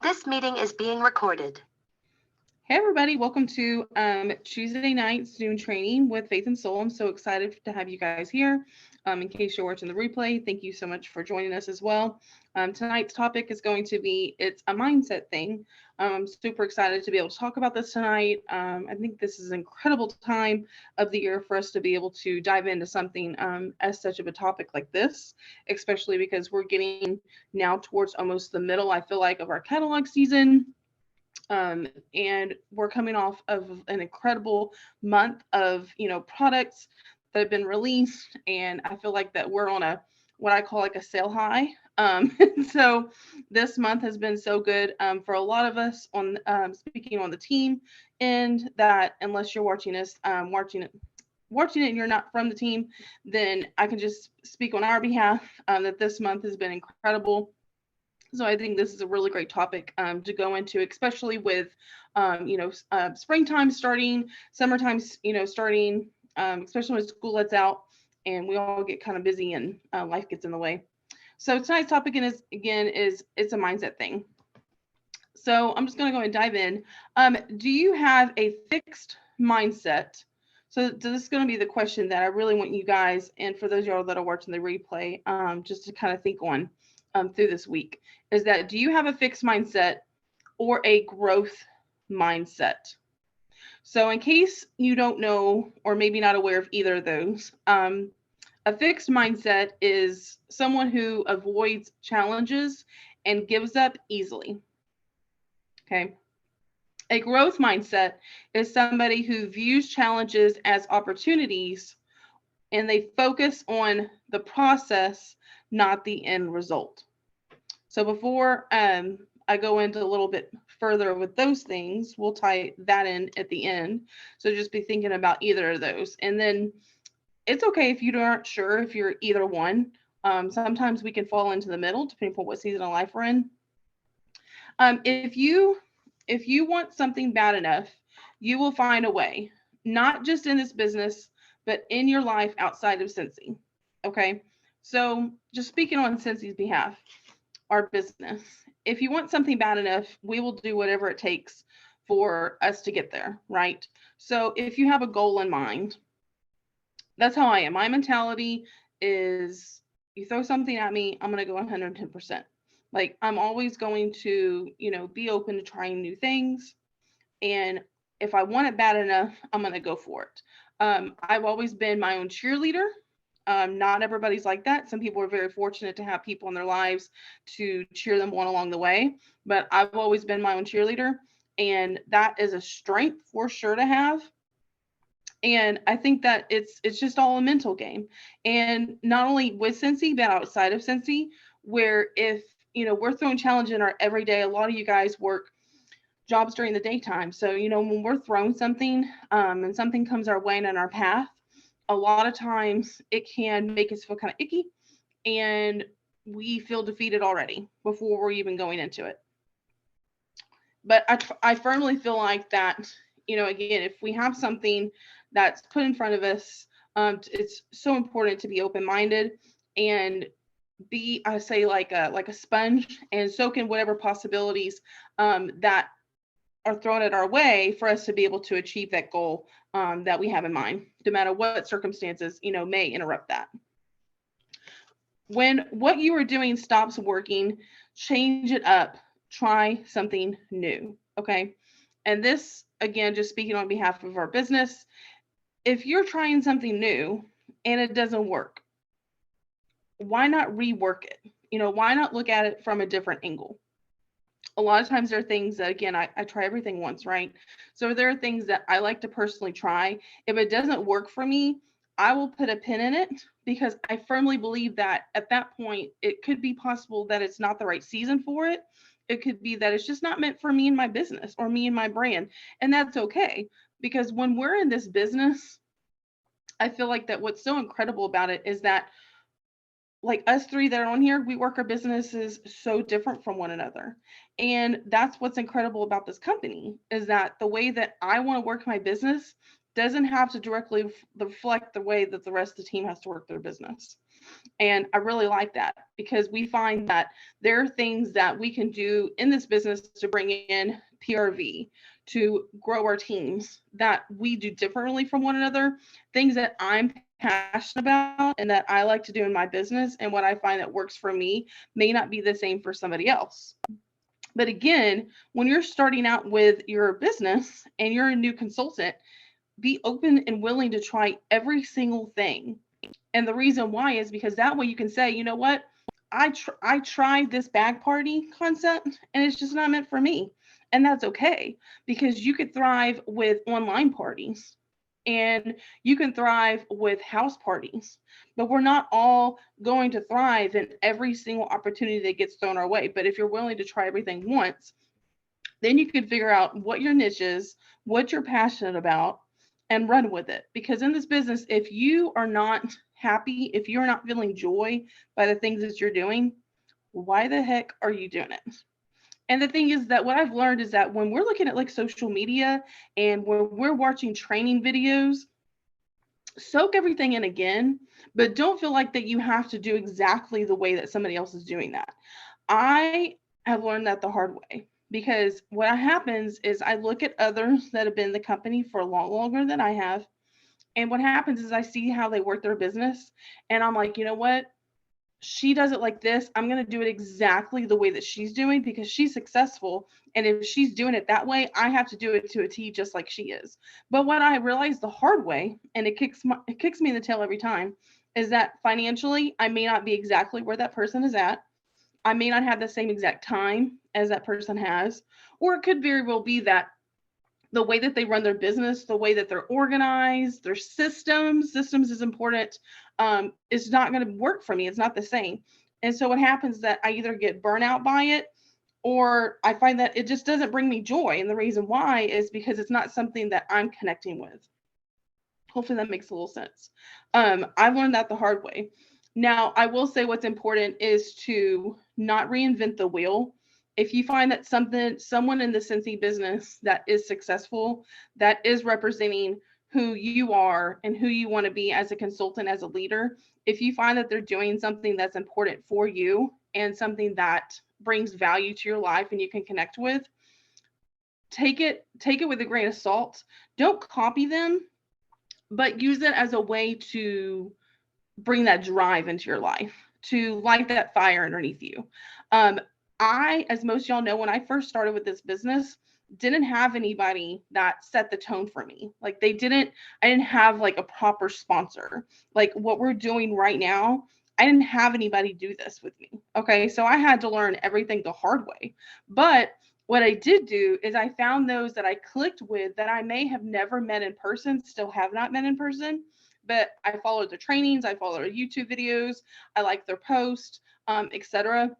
This meeting is being recorded. Hey everybody, welcome to Tuesday night Zoom training with Faith and Soul. I'm so excited to have you guys here. In case you're watching the replay, thank you so much for joining us as well. Tonight's topic is going to be, it's a mindset thing. I'm super excited to be able to talk about this tonight. I think this is an incredible time of the year for us to be able to dive into something as such of a topic like this, especially because we're getting now towards almost the middle, I feel like, of our catalog season. And we're coming off of an incredible month of products that have been released, and I feel like that we're on a what I call like a sale high. So this month has been so good for a lot of us on speaking on the team, and that unless you're watching us watching it and you're not from the team, then I can just speak on our behalf that this month has been incredible. So I think this is a really great topic to go into, especially with, springtime starting, summertime, starting, especially when school lets out and we all get kind of busy and life gets in the way. So tonight's topic is it's a mindset thing. So I'm just going to go and dive in. Do you have a fixed mindset? So this is going to be the question that I really want you guys, and for those of y'all that are watching the replay, just to kind of think on through this week, is that do you have a fixed mindset or a growth mindset? So in case you don't know, or maybe not aware of either of those, a fixed mindset is someone who avoids challenges and gives up easily. Okay. A growth mindset is somebody who views challenges as opportunities and they focus on the process, not the end result. So before I go into a little bit further with those things, we'll tie that in at the end. So just be thinking about either of those. And then it's okay if you aren't sure if you're either one. Sometimes we can fall into the middle, depending on what season of life we're in. If you want something bad enough, you will find a way, not just in this business, but in your life outside of Cincy. Okay. So just speaking on Cincy's behalf, our business, if you want something bad enough, we will do whatever it takes for us to get there. Right. So if you have a goal in mind, that's how I am. My mentality is you throw something at me, I'm going to go 110%. Like I'm always going to, be open to trying new things. And if I want it bad enough, I'm going to go for it. I've always been my own cheerleader. Not everybody's like that. Some people are very fortunate to have people in their lives to cheer them on along the way. But I've always been my own cheerleader. And that is a strength for sure to have. And I think that it's just all a mental game. And not only with Cincy, but outside of Cincy, where if, we're throwing challenge in our everyday, a lot of you guys work jobs during the daytime. So, when we're throwing something and something comes our way and in our path, a lot of times it can make us feel kind of icky and we feel defeated already before we're even going into it. But I firmly feel like that, again, if we have something that's put in front of us, it's so important to be open-minded and be, I say, like a sponge and soak in whatever possibilities that are thrown at our way for us to be able to achieve that goal that we have in mind, no matter what circumstances, may interrupt that. When what you are doing stops working, change it up, try something new. Okay. And this, again, just speaking on behalf of our business, if you're trying something new and it doesn't work, why not rework it? Why not look at it from a different angle? A lot of times there are things that, again, I try everything once, right? So there are things that I like to personally try. If it doesn't work for me, I will put a pin in it because I firmly believe that at that point, it could be possible that it's not the right season for it. It could be that it's just not meant for me and my business or me and my brand. And that's okay. Because when we're in this business, I feel like that what's so incredible about it is that, like us three that are on here, we work our businesses so different from one another. And that's what's incredible about this company is that the way that I want to work my business doesn't have to directly reflect the way that the rest of the team has to work their business. And I really like that because we find that there are things that we can do in this business to bring in PRV, to grow our teams that we do differently from one another, things that I'm passionate about and that I like to do in my business. And what I find that works for me may not be the same for somebody else. But again, when you're starting out with your business and you're a new consultant, be open and willing to try every single thing. And the reason why is because that way you can say, you know what, I tried this bag party concept and it's just not meant for me. And that's okay because you could thrive with online parties and you can thrive with house parties, but we're not all going to thrive in every single opportunity that gets thrown our way. But if you're willing to try everything once, then you can figure out what your niche is, what you're passionate about, and run with it. Because in this business, if you are not happy, if you're not feeling joy by the things that you're doing, why the heck are you doing it? And the thing is that what I've learned is that when we're looking at like social media and when we're watching training videos, soak everything in again, but don't feel like that you have to do exactly the way that somebody else is doing that. I have learned that the hard way because what happens is I look at others that have been in the company for a lot longer than I have. And what happens is I see how they work their business and I'm like, you know what? She does it like this. I'm going to do it exactly the way that she's doing because she's successful. And if she's doing it that way, I have to do it to a T just like she is. But what I realized the hard way, and it kicks me in the tail every time, is that financially, I may not be exactly where that person is at. I may not have the same exact time as that person has, or it could very well be that the way that they run their business, the way that they're organized, their systems is important. It's not going to work for me. It's not the same. And so what happens is that I either get burnout by it or I find that it just doesn't bring me joy. And the reason why is because it's not something that I'm connecting with. Hopefully that makes a little sense. I've learned that the hard way. Now, I will say what's important is to not reinvent the wheel. If you find that someone in the Scentsy business that is successful, that is representing who you are and who you want to be as a consultant, as a leader, if you find that they're doing something that's important for you and something that brings value to your life and you can connect with, take it with a grain of salt. Don't copy them, but use it as a way to bring that drive into your life, to light that fire underneath you. As most of y'all know, when I first started with this business, didn't have anybody that set the tone for me. Like I didn't have like a proper sponsor. Like what we're doing right now, I didn't have anybody do this with me. Okay. So I had to learn everything the hard way. But what I did do is I found those that I clicked with that I may have never met in person, still have not met in person, but I followed their trainings, I followed their YouTube videos, I like their posts, etc.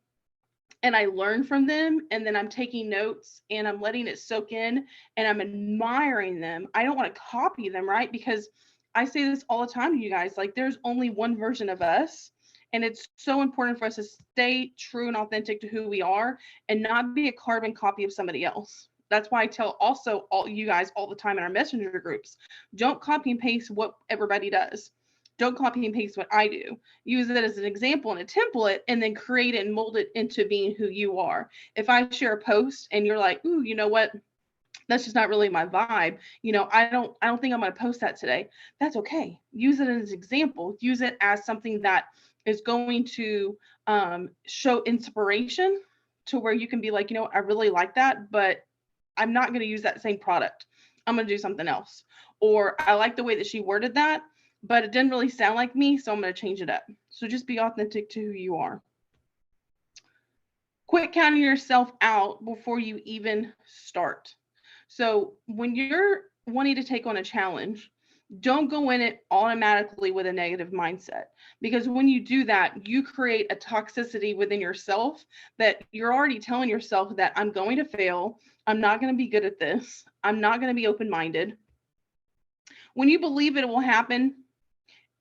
And I learn from them, and then I'm taking notes and I'm letting it soak in and I'm admiring them. I don't want to copy them, right? Because I say this all the time to you guys, like there's only one version of us. And it's so important for us to stay true and authentic to who we are and not be a carbon copy of somebody else. That's why I tell also all you guys all the time in our messenger groups, don't copy and paste what everybody does. Don't copy and paste what I do. Use it as an example and a template and then create it and mold it into being who you are. If I share a post and you're like, ooh, you know what? That's just not really my vibe. I don't think I'm going to post that today. That's okay. Use it as an example. Use it as something that is going to show inspiration to where you can be like, I really like that, but I'm not going to use that same product. I'm going to do something else. Or I like the way that she worded that, but it didn't really sound like me, so I'm going to change it up. So just be authentic to who you are. Quit counting yourself out before you even start. So when you're wanting to take on a challenge, don't go in it automatically with a negative mindset, because when you do that, you create a toxicity within yourself that you're already telling yourself that I'm going to fail. I'm not going to be good at this. I'm not going to be open-minded. When you believe it will happen,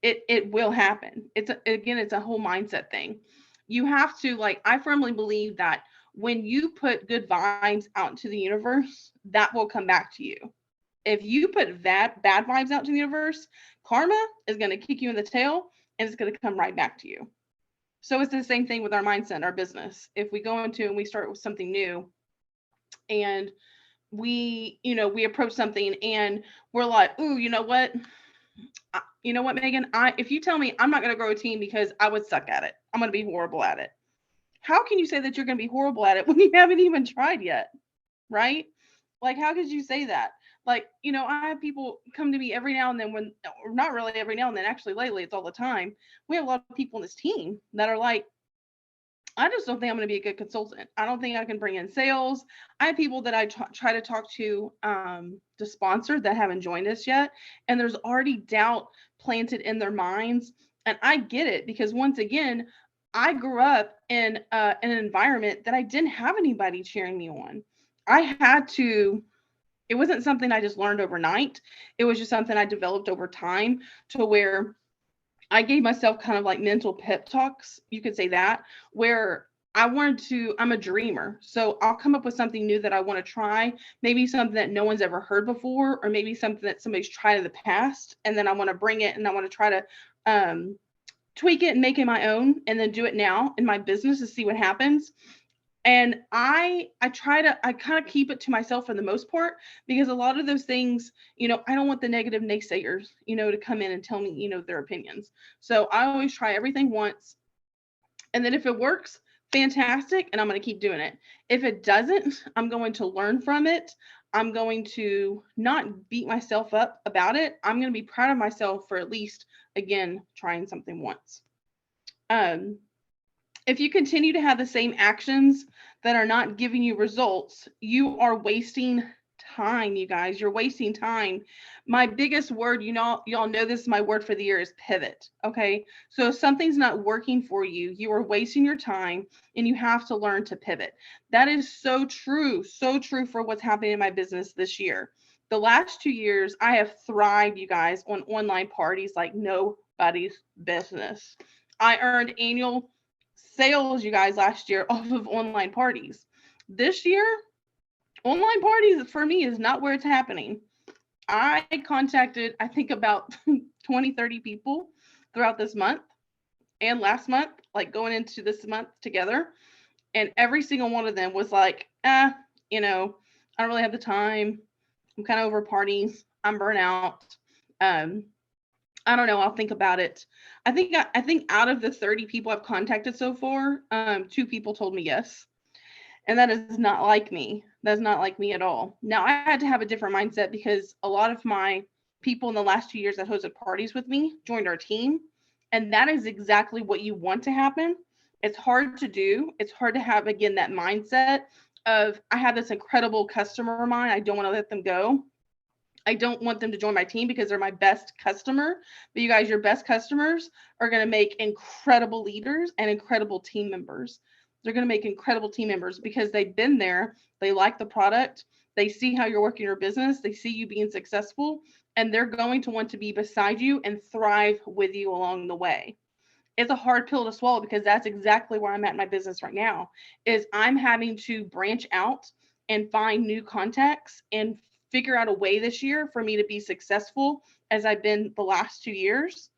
it will happen. It's a whole mindset thing. You have to, like, I firmly believe that when you put good vibes out into the universe, that will come back to you. If you put that bad vibes out to the universe, karma is going to kick you in the tail and it's going to come right back to you. So it's the same thing with our mindset, our business. If we go into and we start with something new and we approach something and we're like, ooh, you know what? You know what, Megan? If you tell me I'm not going to grow a team because I would suck at it, I'm going to be horrible at it. How can you say that you're going to be horrible at it when you haven't even tried yet? Right? Like, how could you say that? Like, I have people come to me every now and then or not really every now and then, actually lately, it's all the time. We have a lot of people in this team that are like, I just don't think I'm going to be a good consultant. I don't think I can bring in sales. I have people that I try to talk to sponsor that haven't joined us yet. And there's already doubt planted in their minds. And I get it because once again, I grew up in an environment that I didn't have anybody cheering me on. It wasn't something I just learned overnight. It was just something I developed over time to where I gave myself kind of like mental pep talks, you could say that, where I'm a dreamer. So I'll come up with something new that I want to try, maybe something that no one's ever heard before, or maybe something that somebody's tried in the past. And then I want to bring it and I want to try to tweak it and make it my own and then do it now in my business to see what happens. And I kind of keep it to myself for the most part, because a lot of those things, I don't want the negative naysayers, to come in and tell me, their opinions. So I always try everything once. And then if it works, fantastic. And I'm going to keep doing it. If it doesn't, I'm going to learn from it. I'm going to not beat myself up about it. I'm going to be proud of myself for at least, again, trying something once. If you continue to have the same actions that are not giving you results, you are wasting time, you guys. You're wasting time. My biggest word, y'all know this is my word for the year, is pivot. Okay. So if something's not working for you, you are wasting your time and you have to learn to pivot. That is so true for what's happening in my business this year. The last 2 years, I have thrived, you guys, on online parties like nobody's business. I earned annual sales, you guys, last year off of online parties. This year, online parties for me is not where it's happening. I contacted, I think, about 20, 30 people throughout this month and last month, like going into this month together. And every single one of them was like, I don't really have the time. I'm kind of over parties. I'm burnt out. I don't know. I'll think about it. I think out of the 30 people I've contacted so far, 2 people told me yes. And that is not like me. That's not like me at all. Now, I had to have a different mindset because a lot of my people in the last 2 years that hosted parties with me joined our team. And that is exactly what you want to happen. It's hard to do. It's hard to have, again, that mindset of, I have this incredible customer of mine. I don't want to let them go. I don't want them to join my team because they're my best customer. But you guys, your best customers are going to make incredible leaders and incredible team members. They're going to make incredible team members because they've been there. They like the product. They see how you're working your business. They see you being successful, and they're going to want to be beside you and thrive with you along the way. It's a hard pill to swallow because that's exactly where I'm at in my business right now, is I'm having to branch out and find new contacts and figure out a way this year for me to be successful as I've been the last 2 years.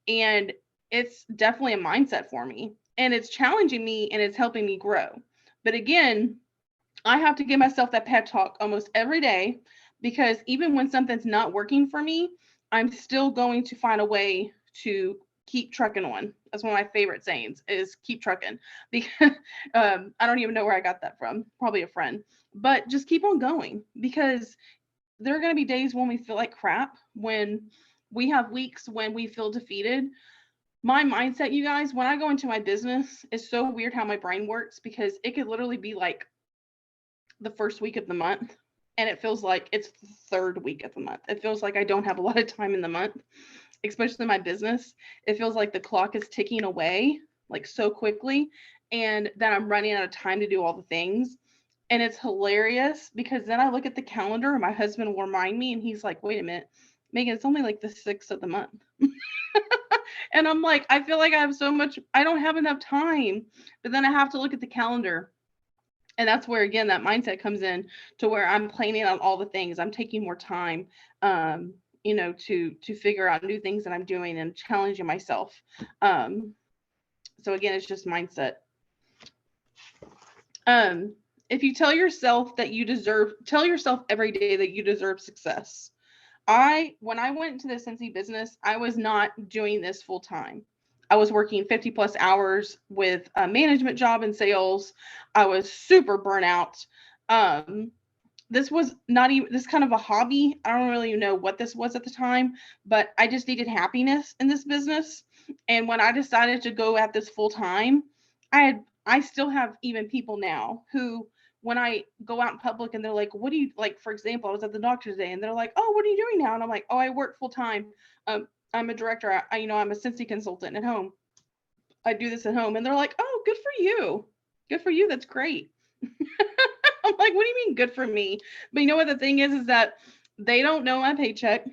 And it's definitely a mindset for me, and it's challenging me and it's helping me grow. But again, I have to give myself that pep talk almost every day, because even when something's not working for me, I'm still going to find a way to keep trucking on. That's one of my favorite sayings, is keep trucking, because I don't even know where I got that from, probably a friend, but just keep on going, because there are going to be days when we feel like crap, when we have weeks when we feel defeated. My mindset, you guys, when I go into my business, is so weird how my brain works, because it could literally be like the first week of the month and it feels like it's the third week of the month. It feels like I don't have a lot of time in the month, especially in my business. It feels like the clock is ticking away like so quickly, and that I'm running out of time to do all the things. And it's hilarious because then I look at the calendar and my husband will remind me, and he's like, wait a minute, Megan, it's only like the 6th of the month. And I'm like, I feel like I have so much, I don't have enough time. But then I have to look at the calendar And that's where, again, that mindset comes in, to where I'm planning on all the things. I'm taking more time, to figure out new things that I'm doing and challenging myself. Um, so again, it's just mindset. Um, if you tell yourself every day that you deserve success. When I went into the Scentsy business, I was not doing this full time. I was working 50 plus hours with a management job in sales. I was super burnout. Um, this was not even this kind of a hobby. I don't really know what this was at the time, but I just needed happiness in this business. And when I decided to go at this full time, I still have even people now who, when I go out in public and they're like, "What do you like?" For example, I was at the doctor today and they're like, "Oh, what are you doing now?" And I'm like, "Oh, I work full time. I'm a director. I'm a Scentsy consultant at home. I do this at home." And they're like, "Oh, good for you. Good for you. That's great." I'm like, "What do you mean good for me?" But you know what the thing is that they don't know my paycheck.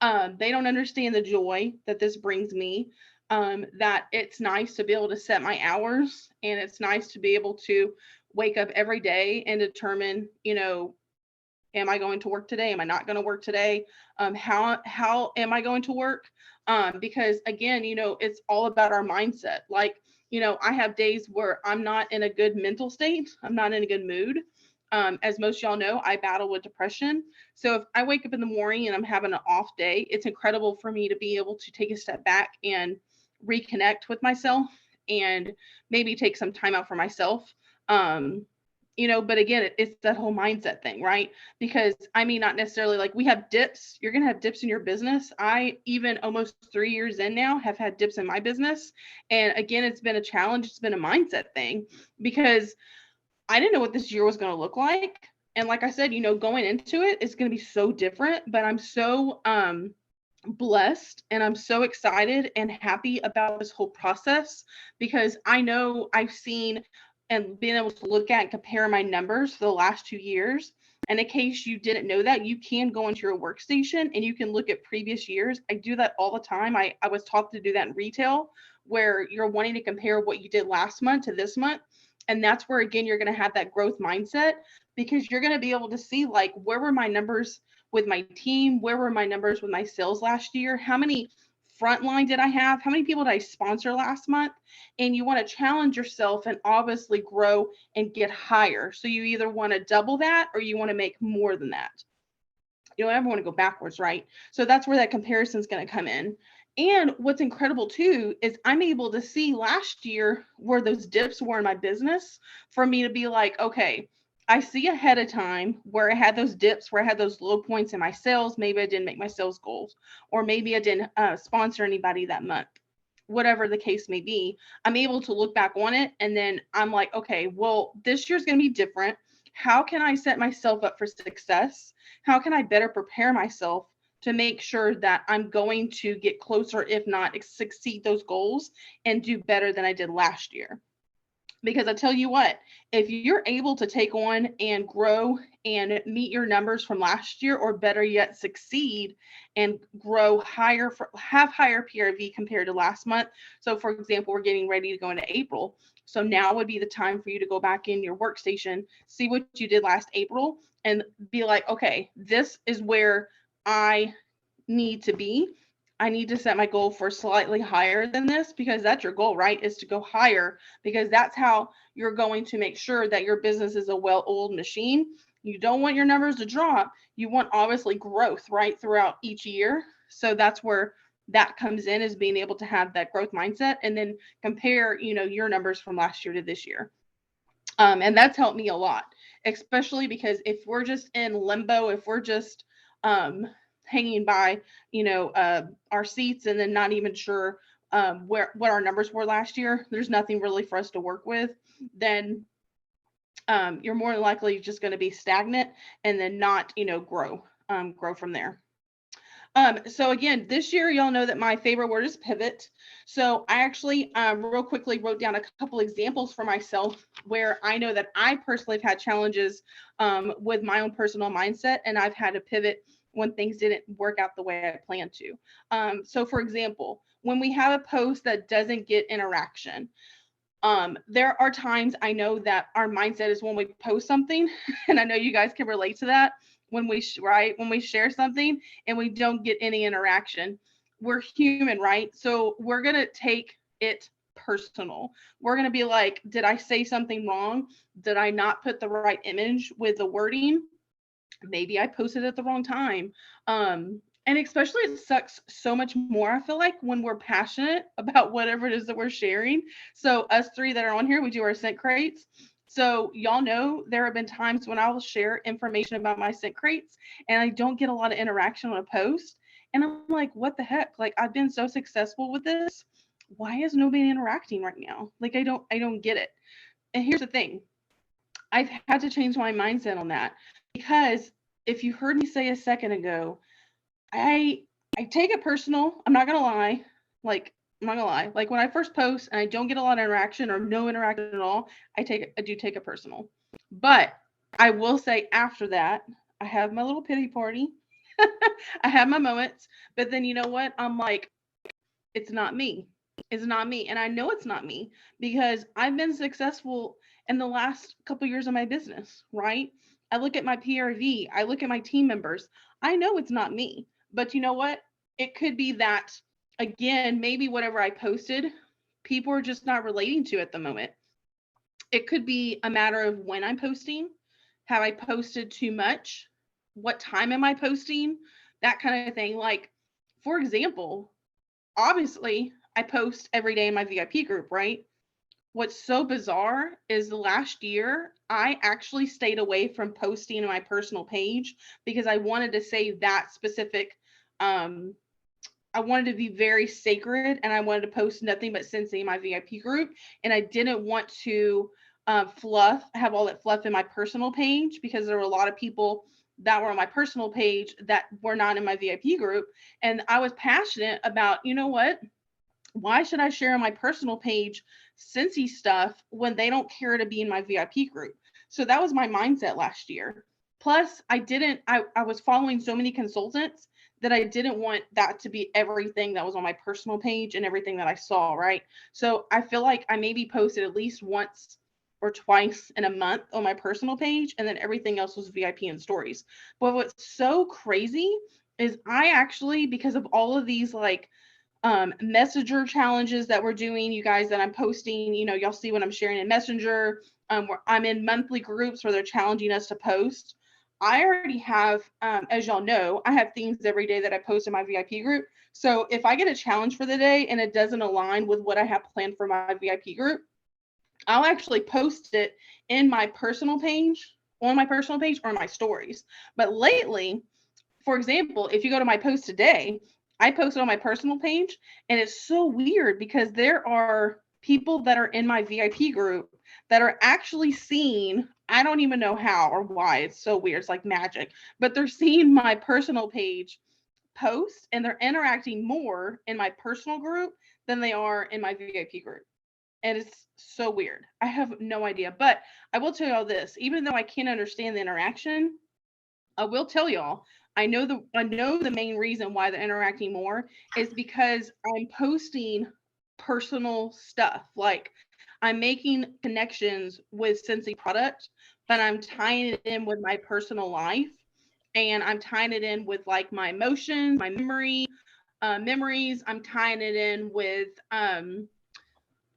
They don't understand the joy that this brings me. That it's nice to be able to set my hours, and it's nice to be able to wake up every day and determine, am I going to work today? Am I not going to work today? How am I going to work? Because again, it's all about our mindset. Like, I have days where I'm not in a good mental state. I'm not in a good mood. As most y'all know, I battle with depression. So if I wake up in the morning and I'm having an off day, it's incredible for me to be able to take a step back and reconnect with myself, and maybe take some time out for myself. Um, but again, it's that whole mindset thing, right? Because I mean, not necessarily, like, we have dips. You're going to have dips in your business. I, even almost 3 years in now, have had dips in my business. And again, it's been a challenge. It's been a mindset thing, because I didn't know what this year was going to look like. And like I said, going into it, it's going to be so different, but I'm so blessed, and I'm so excited and happy about this whole process, because I know I've seen and been able to look at and compare my numbers for the last 2 years. And in case you didn't know that, you can go into your workstation and you can look at previous years. I do that all the time. I was taught to do that in retail, where you're wanting to compare what you did last month to this month. And that's where, again, you're going to have that growth mindset, because you're going to be able to see, like, where were my numbers with my team? Where were my numbers with my sales last year? How many frontline did I have? How many people did I sponsor last month? And you want to challenge yourself and obviously grow and get higher. So you either want to double that or you want to make more than that. You don't ever want to go backwards, right? So that's where that comparison is going to come in. And what's incredible too is I'm able to see last year where those dips were in my business, for me to be like, okay, I see ahead of time where I had those dips, where I had those low points in my sales. Maybe I didn't make my sales goals, or maybe I didn't sponsor anybody that month. Whatever the case may be, I'm able to look back on it, and then I'm like, okay, well, this year's going to be different. How can I set myself up for success? How can I better prepare myself to make sure that I'm going to get closer, if not succeed those goals, and do better than I did last year? Because I tell you what, if you're able to take on and grow and meet your numbers from last year, or better yet, succeed and grow higher, have higher PRV compared to last month. So, for example, we're getting ready to go into April. So now would be the time for you to go back in your workstation, see what you did last April, and be like, okay, this is where I need to be. I need to set my goal for slightly higher than this, because that's your goal, right? Is to go higher, because that's how you're going to make sure that your business is a well-oiled machine. You don't want your numbers to drop. You want, obviously, growth, right, throughout each year. So that's where that comes in, is being able to have that growth mindset and then compare, your numbers from last year to this year. And that's helped me a lot, especially because if we're just in limbo, if we're just um, hanging by, our seats, and then not even sure what our numbers were last year, there's nothing really for us to work with. Then you're more than likely just going to be stagnant, and then not, grow from there. So again, this year, y'all know that my favorite word is pivot. So I actually real quickly wrote down a couple examples for myself where I know that I personally have had challenges with my own personal mindset, and I've had to pivot when things didn't work out the way I planned to. So for example, when we have a post that doesn't get interaction, There are times I know that our mindset is when we post something, and I know you guys can relate to that, when we when we share something and we don't get any interaction. We're human, right? So we're going to take it personal. We're going to be like, did I say something wrong? Did I not put the right image with the wording? Maybe I posted at the wrong time. And especially it sucks so much more, I feel like, when we're passionate about whatever it is that we're sharing. So us three that are on here, we do our scent crates. So y'all know there have been times when I will share information about my scent crates and I don't get a lot of interaction on a post. And I'm like, what the heck? Like, I've been so successful with this. Why is nobody interacting right now? Like, I don't get it. And here's the thing. I've had to change my mindset on that because if you heard me say a second ago, I I take it personal. I'm not gonna lie. Like, I'm not gonna lie. Like, when I first post and I don't get a lot of interaction or no interaction at all, I do take it personal. But I will say after that, I have my little pity party. I have my moments, but then you know what? I'm like, it's not me. It's not me. And I know it's not me because I've been successful in the last couple years of my business, right? I look at my PRV, I look at my team members. I know it's not me. But you know what? It could be that, again, maybe whatever I posted, people are just not relating to at the moment. It could be a matter of when I'm posting. Have I posted too much? What time am I posting? That kind of thing. Like, for example, obviously I post every day in my VIP group, right? What's so bizarre is the last year I actually stayed away from posting on my personal page because I wanted to save that specific um I wanted to be very sacred and I wanted to post nothing but Scentsy in my VIP group, and I didn't want to have all that fluff in my personal page because there were a lot of people that were on my personal page that were not in my VIP group. And I was passionate about, you know what? Why should I share on my personal page Scentsy stuff when they don't care to be in my VIP group? So that was my mindset last year. Plus, I was following so many consultants that I didn't want that to be everything that was on my personal page and everything that I saw, right? So I feel like I maybe posted at least once or twice in a month on my personal page, and then everything else was VIP and stories. But what's so crazy is I actually, because of all of these like messenger challenges that we're doing, you guys, that I'm posting, y'all see what I'm sharing in Messenger, where I'm in monthly groups where they're challenging us to post. I already have, as y'all know, I have themes every day that I post in my VIP group. So if I get a challenge for the day and it doesn't align with what I have planned for my VIP group, I'll actually post it in my personal page, on my personal page, or my stories. But lately, for example, if you go to my post today, I posted on my personal page, and it's so weird because there are people that are in my VIP group that are actually seeing, I don't even know how or why. It's so weird. It's like magic, but they're seeing my personal page post and they're interacting more in my personal group than they are in my VIP group. And it's so weird. I have no idea. But I will tell y'all this, even though I can't understand the interaction, I will tell y'all, I know the main reason why they're interacting more is because I'm posting personal stuff. Like, I'm making connections with Scentsy product, but I'm tying it in with my personal life, and I'm tying it in with like my emotions, my memories. I'm tying it in with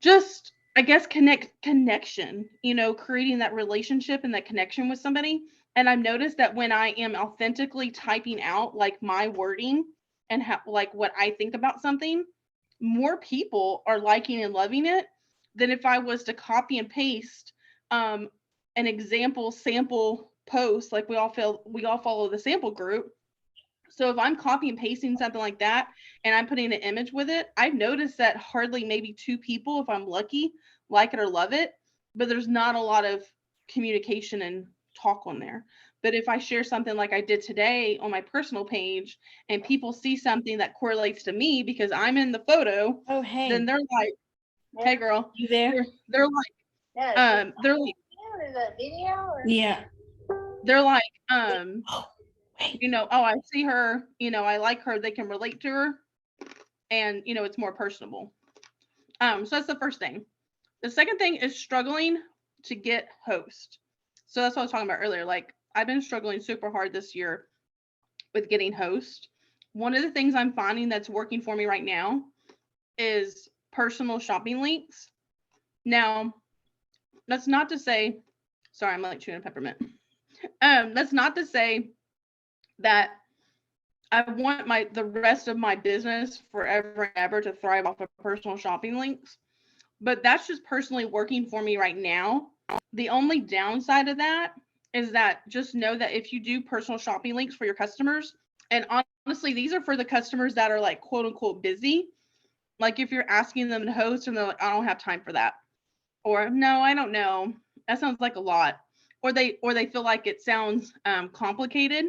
just, I guess, connection, creating that relationship and that connection with somebody. And I've noticed that when I am authentically typing out like my wording and like what I think about something, more people are liking and loving it than if I was to copy and paste um, an example sample post. Like, we all follow the sample group, so if I'm copy and pasting something like that and I'm putting an image with it, I've noticed that hardly maybe two people, if I'm lucky, like it or love it, but there's not a lot of communication and talk on there. But if I share something like I did today on my personal page and people see something that correlates to me because I'm in the photo, Oh, hey. then they're like, "Hey, girl." You there? They're like, they're like, Is that video? Or? Yeah. they're like, Oh, wait. oh, I see her, I like her, they can relate to her, and it's more personable. So that's the first thing. The second thing is struggling to get host. So that's what I was talking about earlier. Like I've been struggling super hard this year with getting host. One of the things I'm finding that's working for me right now is personal shopping links. Now, that's not to say, sorry, I'm like chewing a peppermint. That's not to say that I want the rest of my business forever and ever to thrive off of personal shopping links, but that's just personally working for me right now. The only downside of that is that just know that if you do personal shopping links for your customers, and honestly, these are for the customers that are like quote unquote busy. Like if you're asking them to host and they're like, I don't have time for that. Or no, I don't know. That sounds like a lot. Or they feel like it sounds complicated.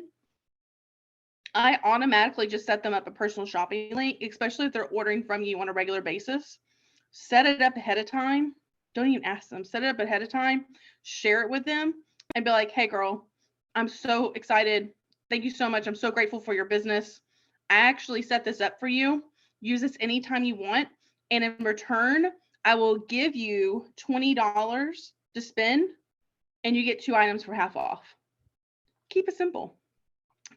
I automatically just set them up a personal shopping link, especially if they're ordering from you on a regular basis. Set it up ahead of time. Don't even ask them. Set it up ahead of time. Share it with them and be like, hey, girl, I'm so excited. Thank you so much. I'm so grateful for your business. I actually set this up for you. Use this anytime you want. And in return, I will give you $20 to spend and you get 2 items for half off. Keep it simple.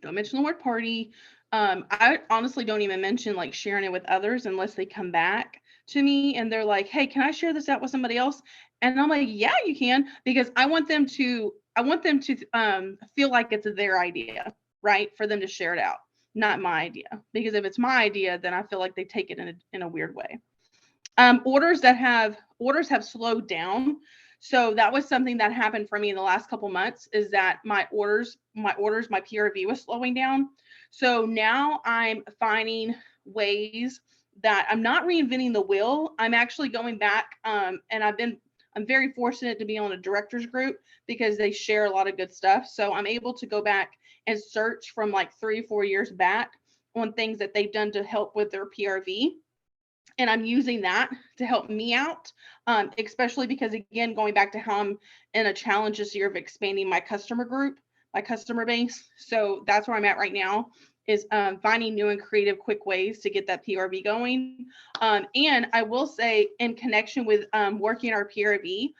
Don't mention the word party. I honestly don't even mention like sharing it with others unless they come back to me and they're like, hey, can I share this out with somebody else? And I'm like, yeah, you can, because I want them to feel like it's their idea, right? For them to share it out, not my idea. Because if it's my idea, then I feel like they take it in a weird way. Orders have slowed down. So that was something that happened for me in the last couple months, is that my PRV was slowing down. So now I'm finding ways that I'm not reinventing the wheel. I'm actually going back, and I'm very fortunate to be on a directors group because they share a lot of good stuff. So I'm able to go back and search from like 3 or 4 years back on things that they've done to help with their PRV. And I'm using that to help me out, especially because, again, going back to how I'm in a challenge this year of expanding my customer group, my customer base. So that's where I'm at right now, is finding new and creative, quick ways to get that PRV going. And I will say, in connection with working our PRV,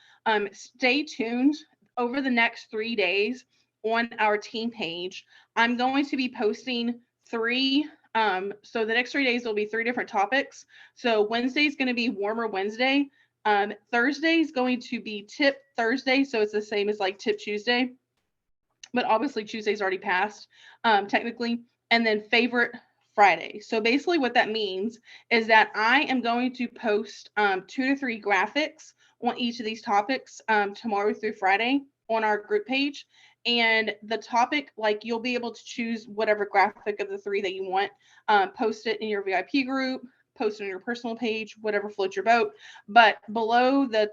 stay tuned over the next 3 days on our team page. I'm going to be posting 3 so the next 3 days will be 3 different topics. So Wednesday is going to be Warmer Wednesday. Thursday is going to be Tip Thursday. So it's the same as like Tip Tuesday, but obviously Tuesday's already passed, technically. And then Favorite Friday. So basically what that means is that I am going to post 2 to 3 graphics on each of these topics tomorrow through Friday on our group page. And the topic, like, you'll be able to choose whatever graphic of the 3 that you want, post it in your VIP group, post it on your personal page, whatever floats your boat. But below the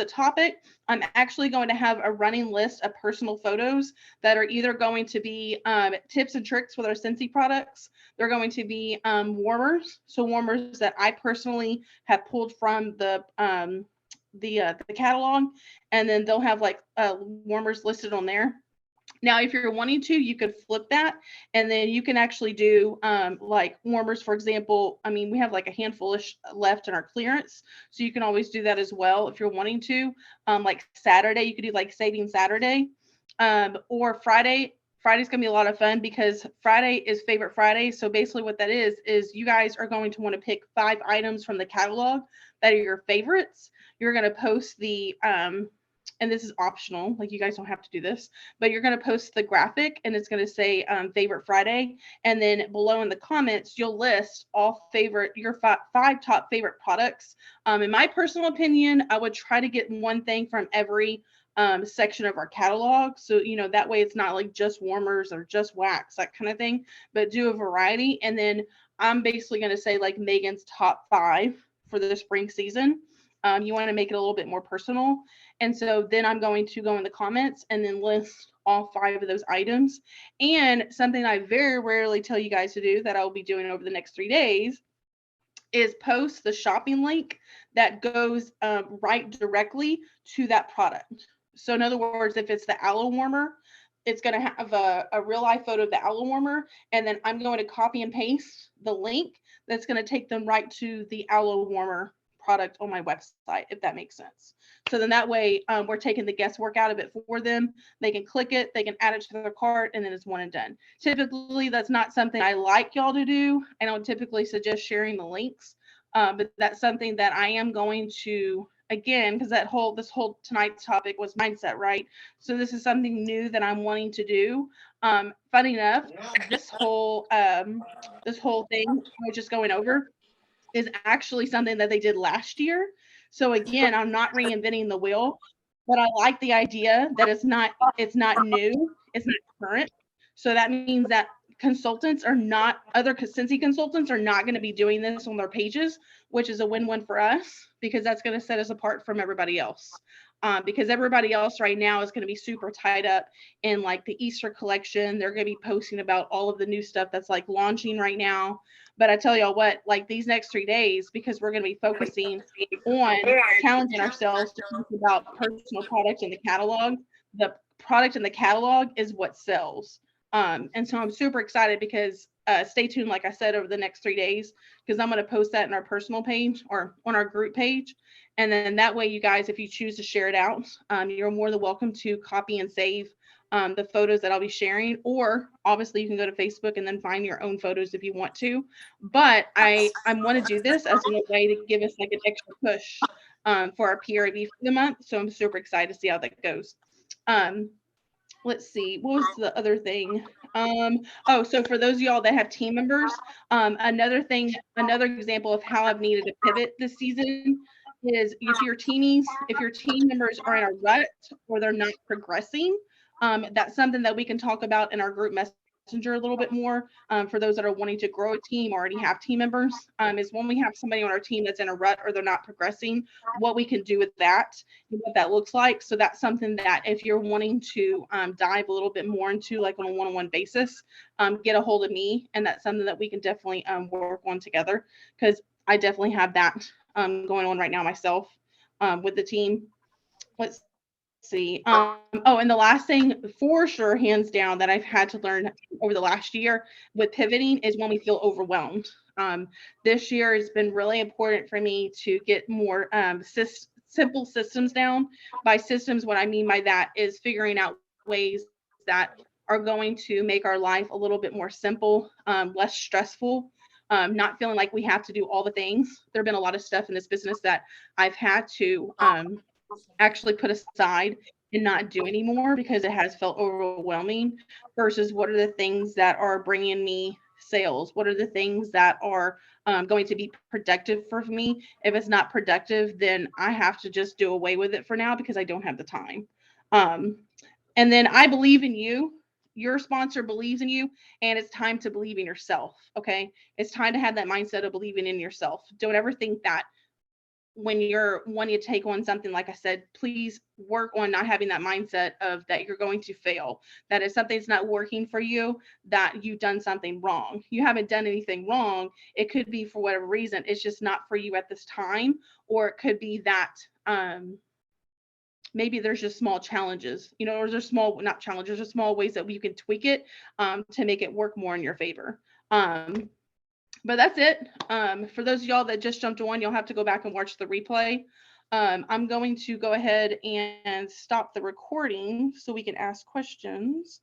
topic, I'm actually going to have a running list of personal photos that are either going to be tips and tricks with our Scentsy products. They're going to be warmers, so warmers that I personally have pulled from the catalog, and then they'll have like warmers listed on there. Now, if you're wanting to, you could flip that, and then you can actually do like warmers, for example. I mean, we have like a handful left in our clearance, so you can always do that as well if you're wanting to. Like Saturday, you could do like Saving Saturday, or Friday. Friday's gonna be a lot of fun because Friday is Favorite Friday. So basically what that is you guys are going to want to pick 5 items from the catalog that are your favorites. You're going to post the and this is optional, like you guys don't have to do this, but you're going to post the graphic and it's going to say Favorite Friday. And then below in the comments, you'll list your 5 top favorite products. In my personal opinion, I would try to get one thing from every section of our catalog. So, that way it's not like just warmers or just wax, that kind of thing, but do a variety. And then I'm basically going to say like Megan's top 5 for the spring season. You want to make it a little bit more personal. And so then I'm going to go in the comments and then list all 5 of those items. And something I very rarely tell you guys to do that I'll be doing over the next 3 days is post the shopping link that goes right directly to that product. So in other words, if it's the aloe warmer, it's going to have a real life photo of the aloe warmer, and then I'm going to copy and paste the link that's going to take them right to the aloe warmer product on my website, if that makes sense. So then that way we're taking the guesswork out of it for them. They can click it, they can add it to their cart, and then it's one and done. Typically, that's not something I like y'all to do. I don't typically suggest sharing the links, but that's something that I am going to, again, because this whole tonight's topic was mindset, right? So this is something new that I'm wanting to do. Funny enough, this whole thing I was just going over is actually something that they did last year. So again, I'm not reinventing the wheel, but I like the idea that it's not new, it's not current. So that means that other Cincy consultants are not going to be doing this on their pages, which is a win-win for us because that's going to set us apart from everybody else. Because everybody else right now is going to be super tied up in like the Easter collection. They're going to be posting about all of the new stuff that's like launching right now. But I tell y'all what, like these next 3 days, because we're going to be focusing on challenging ourselves to talk about personal products in the catalog. The product in the catalog is what sells. And so I'm super excited because stay tuned, like I said, over the next 3 days, because I'm going to post that in our personal page or on our group page. And then that way, you guys, if you choose to share it out, you're more than welcome to copy and save the photos that I'll be sharing, or obviously you can go to Facebook and then find your own photos if you want to. But I want to do this as a way to give us like an extra push for our PRB for the month. So I'm super excited to see how that goes. Let's see, what was the other thing? So for those of y'all that have team members, another example of how I've needed to pivot this season is if your team members are in a rut or they're not progressing, that's something that we can talk about in our group messenger a little bit more. For those that are wanting to grow a team, already have team members, is when we have somebody on our team that's in a rut or they're not progressing, what we can do with that and what that looks like. So that's something that if you're wanting to dive a little bit more into, like on a one-on-one basis, get a hold of me, and that's something that we can definitely work on together, because I definitely have that going on right now myself with the team. Let's see. And the last thing for sure, hands down, that I've had to learn over the last year with pivoting is when we feel overwhelmed. This year has been really important for me to get more simple systems down. By systems, what I mean by that is figuring out ways that are going to make our life a little bit more simple, less stressful. Not feeling like we have to do all the things. There have been a lot of stuff in this business that I've had to actually put aside and not do anymore because it has felt overwhelming, versus what are the things that are bringing me sales? What are the things that are going to be productive for me? If it's not productive, then I have to just do away with it for now because I don't have the time. And then I believe in you. Your sponsor believes in you, and it's time to believe in yourself. Okay. It's time to have that mindset of believing in yourself. Don't ever think that when you're wanting to take on something, like I said, please work on not having that mindset of that you're going to fail, that if something's not working for you, that you've done something wrong. You haven't done anything wrong. It could be for whatever reason, it's just not for you at this time. Or it could be that maybe there's just small challenges, or there's not challenges, there's small ways that you can tweak it to make it work more in your favor. But that's it. For those of y'all that just jumped on, you'll have to go back and watch the replay. I'm going to go ahead and stop the recording so we can ask questions.